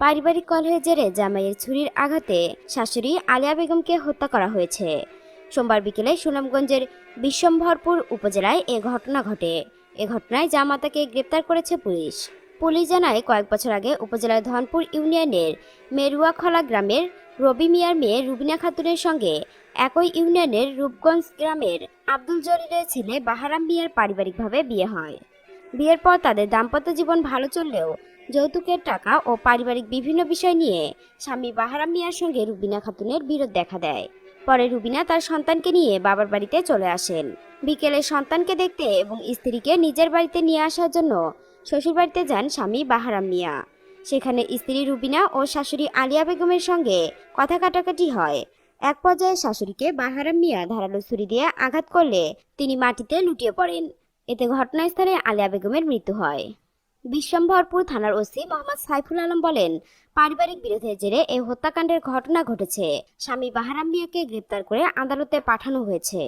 পারিবারিক কলহের জেরে জামাইয়ের ছুরির আঘাতে শাশুড়ি আলিয়া বেগমকে হত্যা করা হয়েছে। সোমবার বিকেলে সুনামগঞ্জের বিশ্বম্ভরপুর উপজেলায় এ ঘটনা ঘটে। এ ঘটনায় জামাতাকে গ্রেপ্তার করেছে পুলিশ। পুলিশ জানায়, কয়েক বছর আগে উপজেলার ধনপুর ইউনিয়নের মেরুয়াখলা গ্রামের রবি মিয়ার মেয়ে রুবিনা খাতুনের সঙ্গে একই ইউনিয়নের রূপগঞ্জ গ্রামের আব্দুল জলিলের ছেলে বাহারাম মিয়ার পারিবারিকভাবে বিয়ে হয়। বিয়ের পর তাদের দাম্পত্য জীবন ভালো চললেও যৌতুকের টাকা ও পারিবারিক বিভিন্ন বিষয় নিয়ে স্বামী বাহারাম মিয়ার সঙ্গে রুবিনা খাতুনের বিরোধ দেখা দেয়। পরে রুবিনা তার সন্তানকে নিয়ে বাবার বাড়িতে চলে আসেন। বিকেলে সন্তানকে দেখতে এবং স্ত্রীকে নিজের বাড়িতে নিয়ে আসার জন্য শ্বশুরবাড়িতে যান স্বামী বাহারাম মিয়া। সেখানে স্ত্রী রুবিনা ও শাশুড়ি আলিয়া বেগমের সঙ্গে কথা কাটাকাটি হয়। এক পর্যায়ে শাশুড়িকে বাহারাম মিয়া ধারালো ছুরি দিয়ে আঘাত করলে তিনি মাটিতে লুটিয়ে পড়েন। এতে ঘটনাস্থলে আলিয়া বেগমের মৃত্যু হয়। বিশ্বম্ভরপুর থানার ওসি মোহাম্মদ সাইফুল আলম বলেন, পারিবারিক বিরোধের জেরে এই হত্যাকাণ্ডের ঘটনা ঘটেছে। স্বামী বাহারাম মিয়াকে গ্রেপ্তার করে আদালতে পাঠানো হয়েছে।